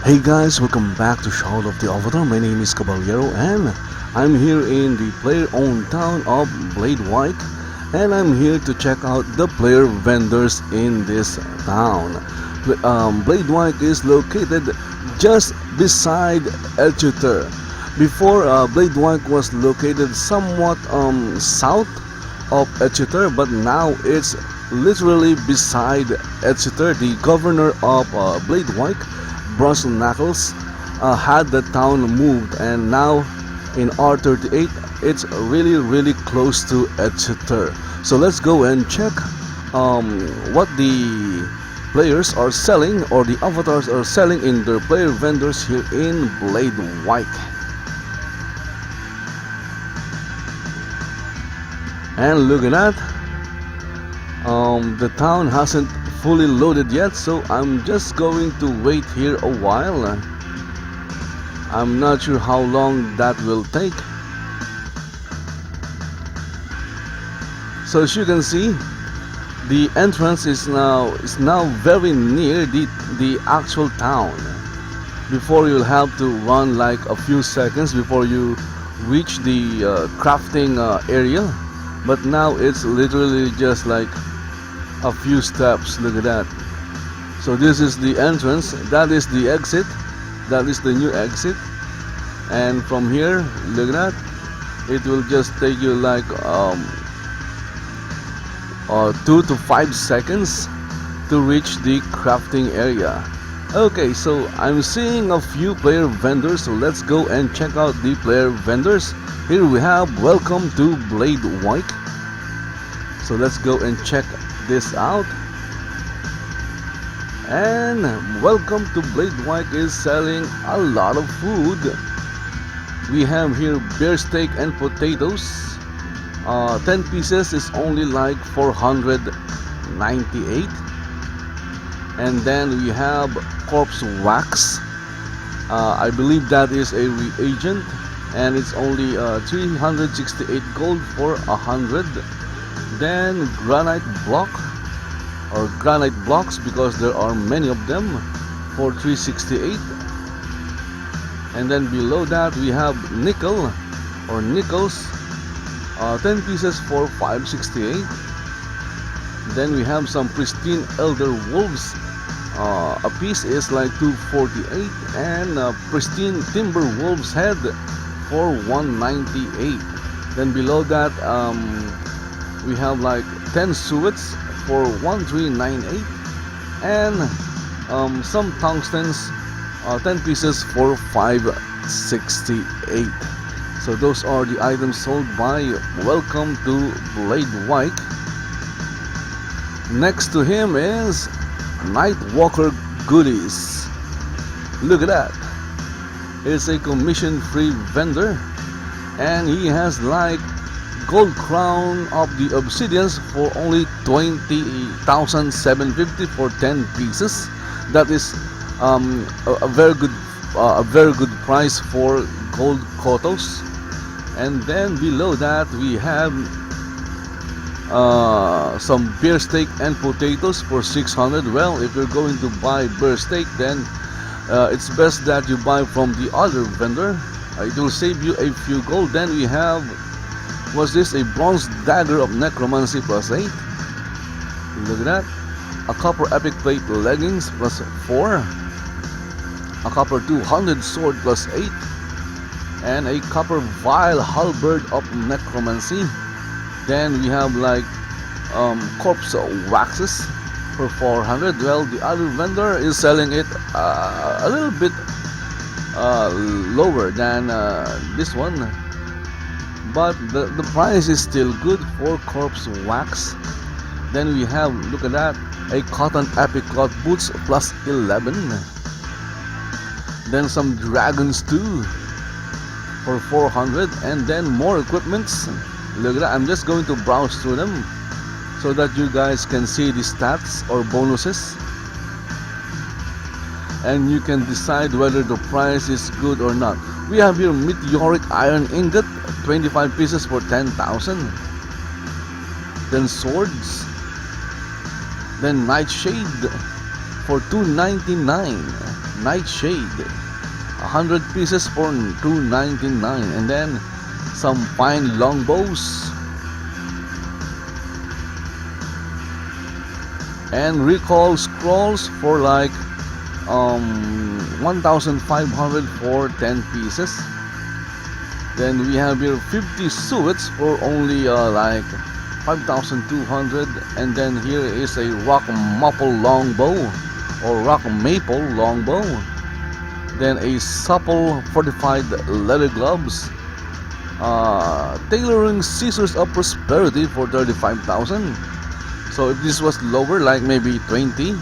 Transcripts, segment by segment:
Hey guys, welcome back to Shroud of the Avatar. My name is Caballero and I'm here in the player-owned town of Bladewyke, and I'm here to check out the player vendors in this town. Bladewyke is located just beside Exeter. Before, Bladewyke was located somewhat south of Exeter, but now it's literally beside Exeter. The governor of Bladewyke, Bruce Knuckles, had the town moved, and now in R38 it's really close to Exeter. So let's go and check what the players are selling, or the avatars are selling, in their player vendors here in Bladewyke. And look at that, the town hasn't fully loaded yet, so I'm just going to wait here a while. I'm not sure how long that will take. So as you can see, the entrance is now very near the actual town. Before, you'll have to run like a few seconds before you reach the crafting area, but now it's literally just like a few steps. Look at that. So this is the entrance, that is the exit, that is the new exit, and from here, look at that, it will just take you like 2 to 5 seconds to reach the crafting area. Okay, so I'm seeing a few player vendors, so let's go and check out the player vendors. Here we have welcome to Bladewyke. So let's go and check this out. And welcome to Bladewyke is selling a lot of food. We have here bear steak and potatoes. 10 pieces is only like 498. And then we have corpse wax. I believe that is a reagent, and it's only 368 gold for 100. Then granite block, or granite blocks, because there are many of them, for 368. And then below that we have nickel, or nickels, 10 pieces for 568. Then we have some pristine elder wolves. A piece is like 248, and pristine timber wolves head for 198. Then below that we have like 10 suets for 1398, and some tungstens, 10 pieces for 568. So those are the items sold by welcome to Bladewyke. Next to him is Nightwalker Goodies. Look at that, it's a commission free vendor, and he has like gold crown of the obsidians for only 20,750 for 10 pieces. That is a very good price for gold COTOs. And then below that we have some bear steak and potatoes for 600. Well, if you're going to buy bear steak, then it's best that you buy from the other vendor. It will save you a few gold. Then we have, was this a bronze dagger of necromancy plus 8? Look at that. A copper epic plate leggings plus 4. A copper 200 sword plus 8. And a copper vile halberd of necromancy. Then we have like corpse waxes for 400. Well, the other vendor is selling it a little bit lower than this one, but the price is still good for corpse wax. Then we have, look at that, a cotton epic cloth boots plus 11. Then some dragons too for 400, and then more equipments. Look at that. I'm just going to browse through them so that you guys can see the stats or bonuses, and you can decide whether the price is good or not. We have here meteoric iron ingot, 25 pieces for 10,000. Then swords, then nightshade for 299. Nightshade, 100 pieces for 299. And then some fine longbows and recall scrolls for like 1,500 for 10 pieces. Then we have here 50 suets for only like 5,200. And then here is a rock maple longbow or rock maple longbow. Then a supple fortified leather gloves, tailoring scissors of prosperity for 35,000. So if this was lower, like maybe 20,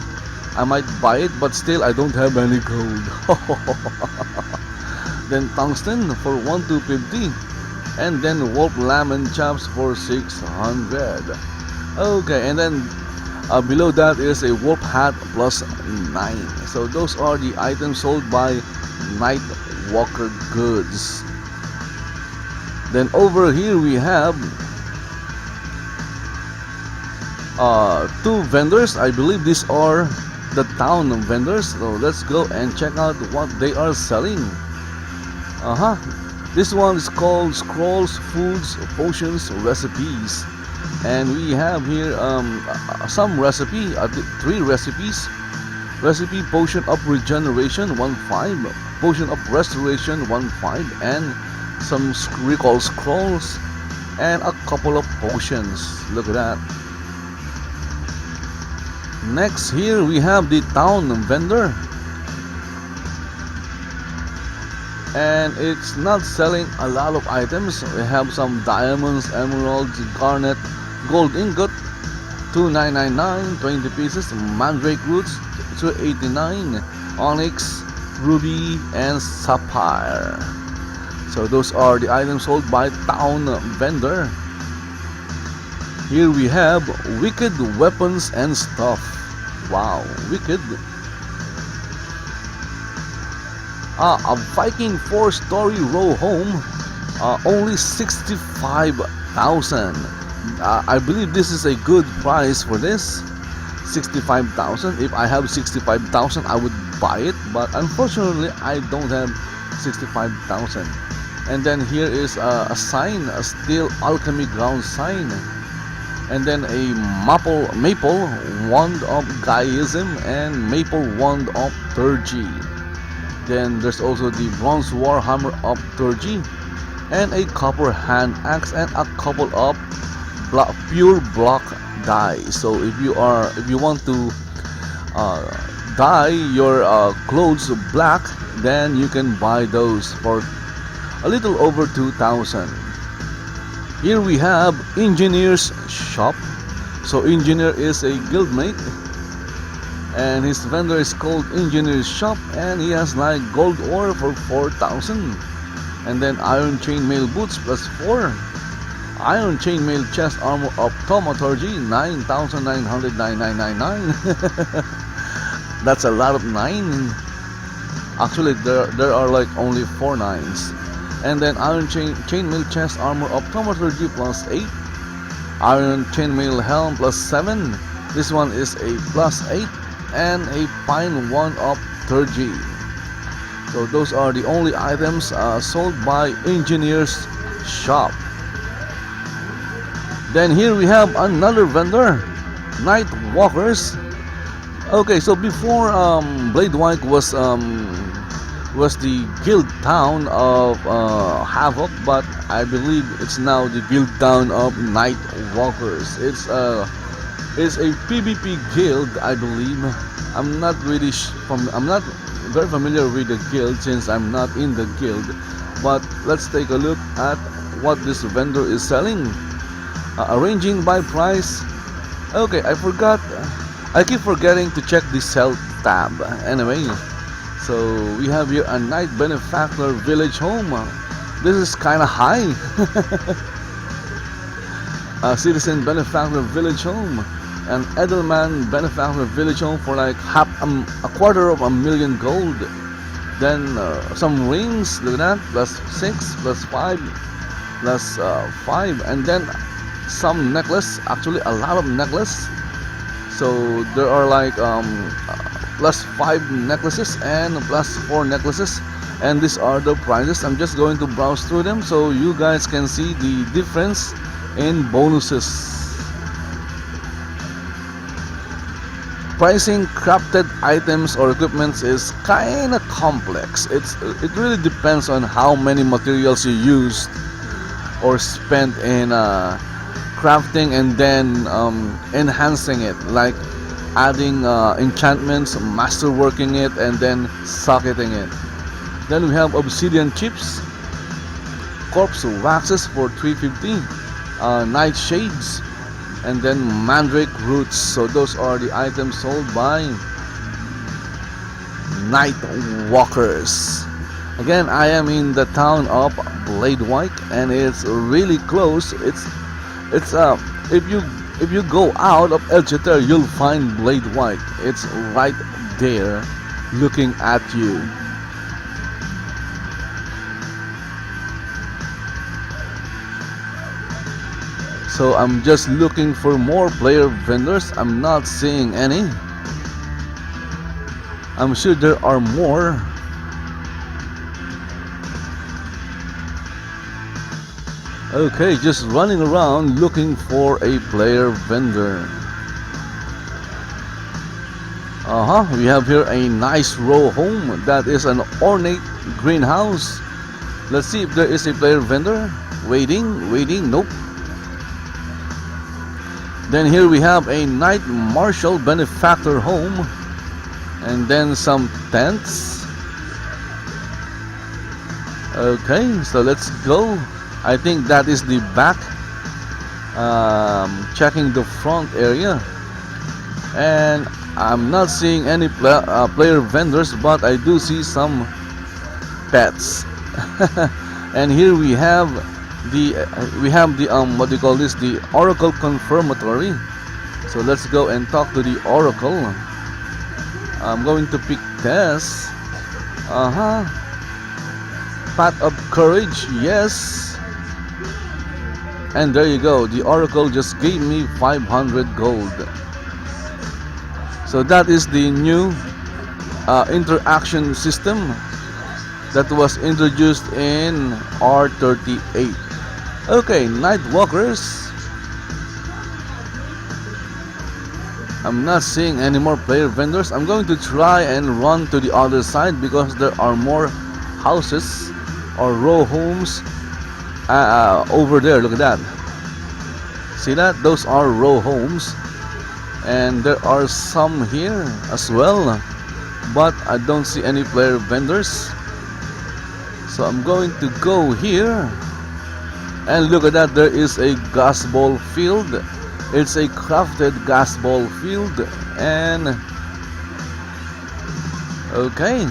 I might buy it, but still I don't have any gold. Then tungsten for 1,250, and then wolf lemon chops for 600. Okay, and then below that is a wolf hat plus 9. So those are the items sold by Night Walker Goods. Then over here we have two vendors. I believe these are the town vendors. So let's go and check out what they are selling. This one is called Scrolls, Foods, Potions, Recipes. And we have here some recipe, 3 recipes. Recipe Potion of Regeneration 1.5, Potion of Restoration 1.5, and some recall scrolls and a couple of potions. Look at that. Next here we have the town vendor, and it's not selling a lot of items. We have some diamonds, emeralds, garnet, gold ingot 2,999, 20 pieces, mandrake roots 289, onyx, ruby, and sapphire. So those are the items sold by town vendor. Here we have wicked weapons and stuff. Wow, wicked. A Viking 4-story row home, only 65,000. I believe this is a good price for this. 65,000. If I have 65,000, I would buy it, but unfortunately I don't have 65,000. And then here is a sign, a steel alchemy ground sign, and then a maple wand of Gaiism and maple wand of Turgy. Then there's also the bronze warhammer of Turgy, and a copper hand axe, and a couple of pure block dye. So if you want to dye your clothes black, then you can buy those for a little over 2,000. Here we have Engineer's Shop. So Engineer is a guildmate, and his vendor is called Engineer's Shop, and he has like gold ore for 4,000, and then iron chainmail boots plus 4, iron chainmail chest armor of thaumaturgy 9,999. That's a lot of 9. Actually there are like only 4 9s. And then iron chainmail chest armor of thaumaturgy plus 8, iron chainmail helm plus 7. This one is a plus 8, and a pine wand of Turgy. So those are the only items sold by Engineer's Shop. Then here we have another vendor, Night Walkers. Okay, so before Bladewyke was the guild town of Havoc, but I believe it's now the guild town of Night Walkers. It's a PvP guild, I believe. I'm not really I'm not very familiar with the guild since I'm not in the guild. But let's take a look at what this vendor is selling. Arranging by price. Okay, I keep forgetting to check the sell tab. Anyway, so we have here a Knight Benefactor Village Home. This is kind of high. A Citizen Benefactor Village Home, an Edelman Benefactor Village Home for like a $250,000 gold. Then some rings, look at that, plus 6, plus 5, plus 5, and then some necklace, actually a lot of necklace. So there are like plus 5 necklaces and plus 4 necklaces, and these are the prices. I'm just going to browse through them so you guys can see the difference in bonuses. Pricing crafted items or equipments is kinda complex. It really depends on how many materials you used or spent in crafting and then enhancing it, like adding enchantments, masterworking it, and then socketing it. Then we have obsidian chips, corpse waxes for 350, nightshades, and then mandrake roots. So those are the items sold by night walkers. Again, I am in the town of Bladewyke, and it's really close. It's if you go out of Elchiter, you'll find Bladewyke. It's right there, looking at you. So I'm just looking for more player vendors. I'm not seeing any. I'm sure there are more. Okay, just running around looking for a player vendor. We have here a nice row home that is an ornate greenhouse. Let's see if there is a player vendor. Waiting, nope. Then here we have a Knight Marshal benefactor home, and then some tents. Okay, so let's go. I think that is the back. Checking the front area, and I'm not seeing any player vendors, but I do see some pets. And here we have the what do you call this, the Oracle Confirmatory. So let's go and talk to the Oracle. I'm going to pick Tess. Path of Courage, yes. And there you go, the Oracle just gave me 500 gold. So that is the new interaction system that was introduced in R38. Okay, Night Walkers. I'm not seeing any more player vendors. I'm going to try and run to the other side because there are more houses or row homes over there. Look at that. See that? Those are row homes, and there are some here as well, but I don't see any player vendors. So I'm going to go here, and look at that, there is a gas ball field. It's a crafted gas ball field, and okay,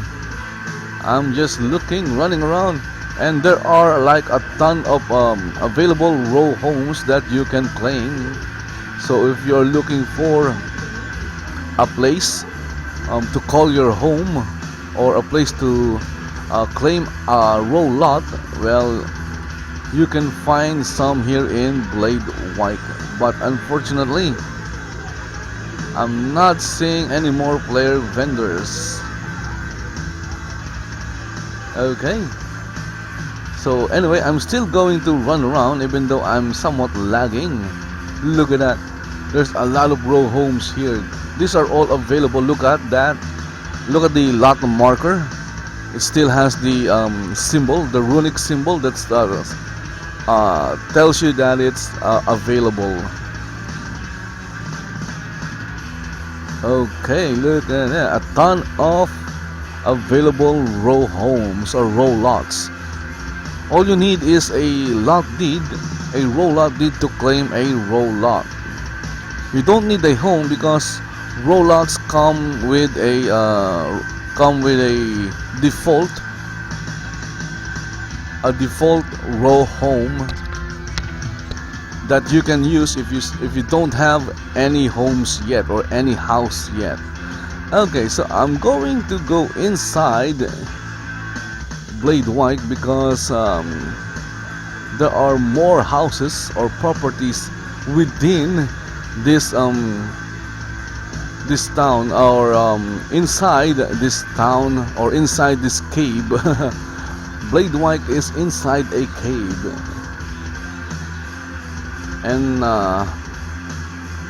I'm just looking, running around, and there are like a ton of available row homes that you can claim. So if you're looking for a place to call your home, or a place to claim a row lot, well, you can find some here in Bladewyke. But unfortunately, I'm not seeing any more player vendors. Okay, so anyway, I'm still going to run around even though I'm somewhat lagging. Look at that, there's a lot of row homes here. These are all available. Look at that. Look at the lot marker. It still has the symbol, the runic symbol that tells you that it's available. Okay, look at that, a ton of available row homes or row lots. All you need is a lot deed, a row lot deed to claim a row lot. You don't need a home because row lots come with a default row home that you can use if you don't have any homes yet or any house yet. Okay, so I'm going to go inside Bladewyke because there are more houses or properties within this town, or inside this town, or inside this cave. Bladewyke is inside a cave, and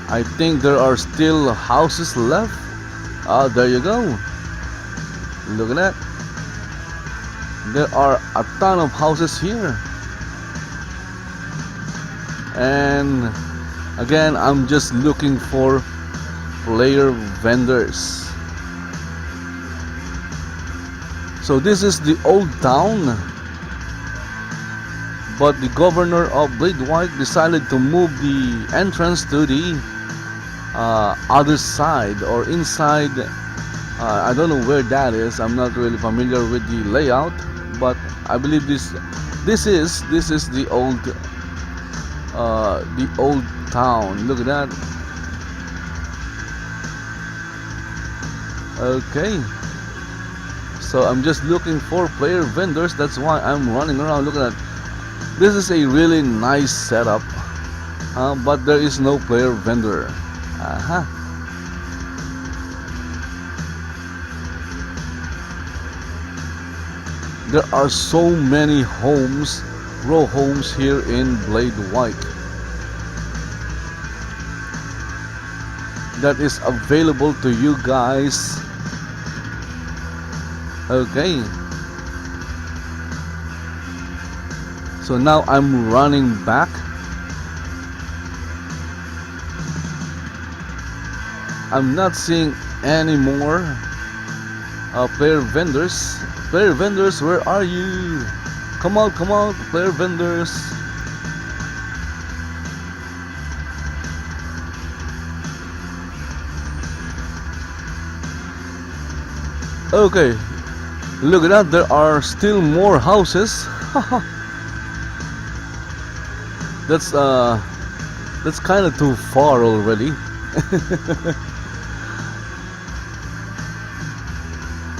I think there are still houses left. There you go. Look at that. There are a ton of houses here. And again, I'm just looking for player vendors. So this is the old town, but the governor of Bladewyke decided to move the entrance to the other side, or inside. I don't know where that is. I'm not really familiar with the layout, but I believe this is the old town. Look at that. Okay, so I'm just looking for player vendors. That's why I'm running around. Look at that. This is a really nice setup, but there is no player vendor. There are so many homes, row homes here in Bladewyke that is available to you guys. Okay, so now I'm running back. I'm not seeing any more player vendors. Player vendors, where are you? Come out, player vendors. Okay, look at that. There are still more houses. That's kind of too far already.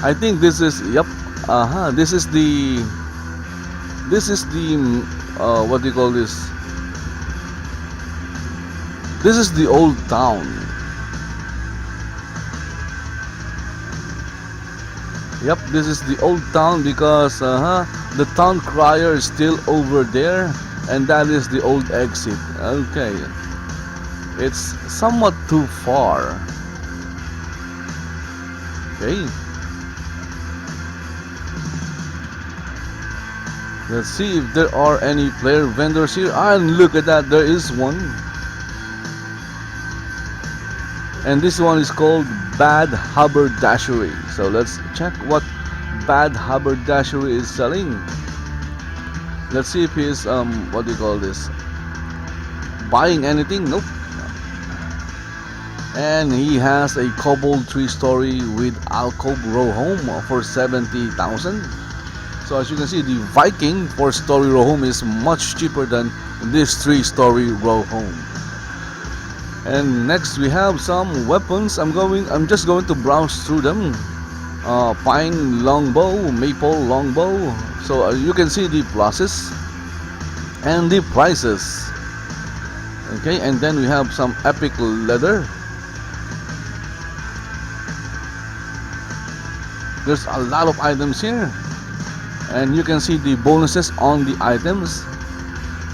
I think this is, yep, this is the what do you call this? This is the old town. Yep, this is the old town, because the town crier is still over there, and that is the old exit. Okay, it's somewhat too far. Okay, let's see if there are any player vendors here. And look at that, there is one. And this one is called Bad Haberdashery. So let's check what Bad Haberdashery is selling. Let's see if he's what do you call this, buying anything. Nope. And he has a cobbled 3-story with alcove row home for 70,000. So as you can see, the Viking 4-story row home is much cheaper than this 3-story row home. And next we have some weapons. I'm just going to browse through them. Pine longbow, maple longbow. So you can see the pluses and the prices. Okay, and then we have some epic leather. There's a lot of items here, and you can see the bonuses on the items.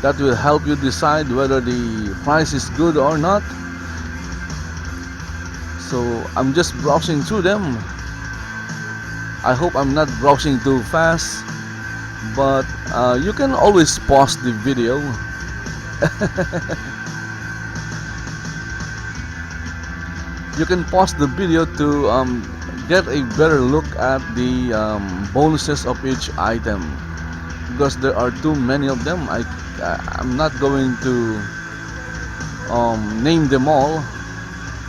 That will help you decide whether the price is good or not. So I'm just browsing through them. I hope I'm not browsing too fast, but you can always pause the video. You can pause the video to get a better look at the bonuses of each item, because there are too many of them. I'm not going to name them all.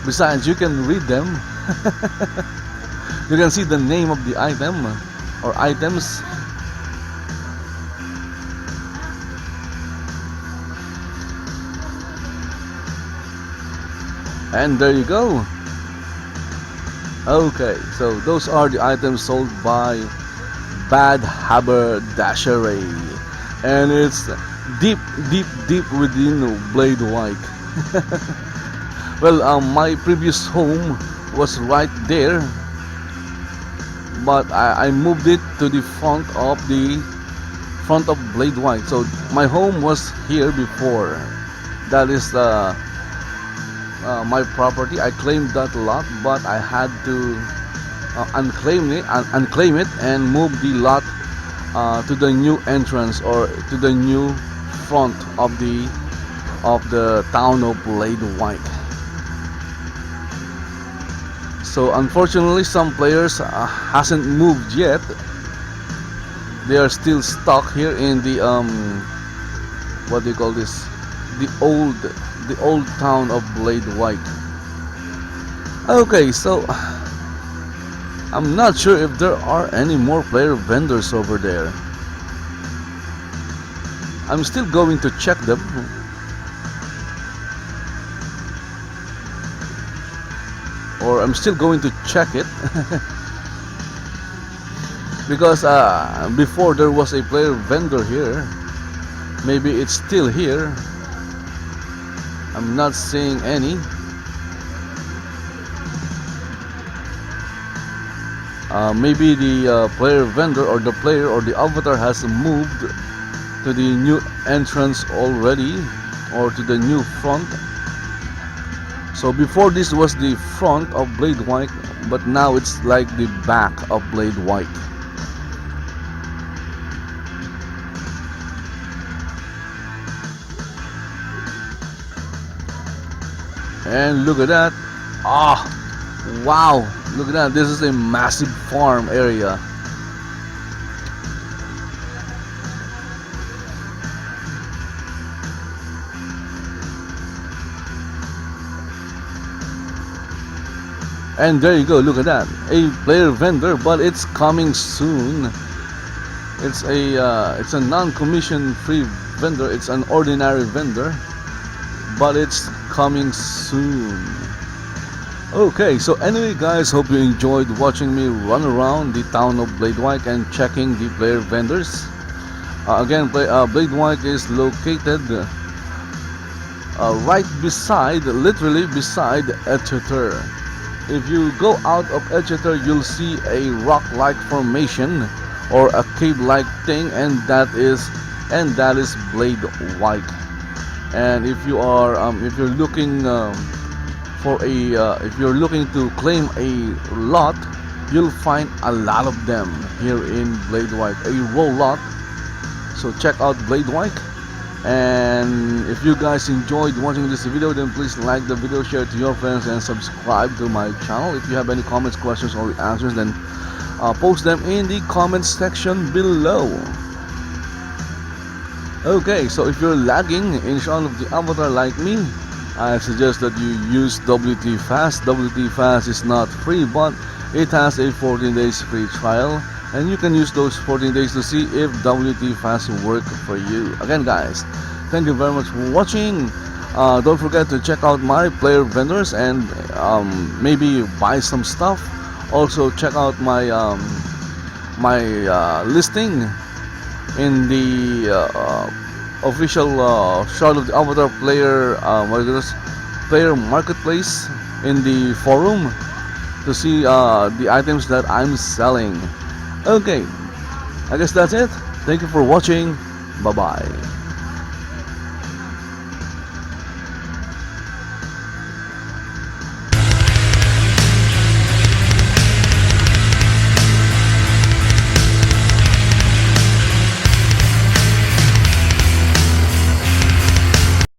Besides, you can read them. You can see the name of the item or items. And there you go. Okay, so those are the items sold by Bad Haberdashery, and it's deep within Bladewyke. Well, my previous home was right there, but I moved it to the front of Bladewyke. So my home was here before. That is my property. I claimed that lot, but I had to unclaim it and move the lot to the new entrance, or to the new front of the town of Bladewyke. So unfortunately, some players hasn't moved yet. They are still stuck here in the what do you call this? The old town of Bladewyke. Okay, so I'm not sure if there are any more player vendors over there. I'm still going to check them. Or I'm still going to check it. Because before there was a player vendor here. Maybe it's still here. I'm not seeing any. Maybe the player vendor, or the player, or the avatar has moved to the new entrance already, or to the new front. So before, this was the front of Bladewyke, but now it's like the back of Bladewyke. And look at that. Ah, wow, look at that. This is a massive farm area. And there you go, look at that. A player vendor, but it's coming soon. It's a non-commission free vendor. It's an ordinary vendor, but it's coming soon. Okay, so anyway guys, hope you enjoyed watching me run around the town of Bladewyke and checking the player vendors. Again, Bladewyke is located right beside, literally beside Exeter. If you go out of Exeter, you'll see a rock-like formation or a cave-like thing, and that is Bladewyke. And if you are if you're looking if you're looking to claim a lot, you'll find a lot of them here in Bladewyke, a row lot. So check out Bladewyke. And if you guys enjoyed watching this video, then please like the video, share it to your friends, and subscribe to my channel. If you have any comments, questions, or answers, then post them in the comments section below. Okay, so if you're lagging in Shaun of the Avatar like me, I suggest that you use WT Fast. WT Fast is not free, but it has a 14 days free trial, and you can use those 14 days to see if WT Fast will work for you. Again guys, thank you very much for watching. Don't forget to check out my player vendors and maybe buy some stuff. Also check out my listing in the official Shroud of the Avatar player player marketplace in the forum to see the items that I'm selling. Okay, I guess that's it. Thank you for watching. Bye bye.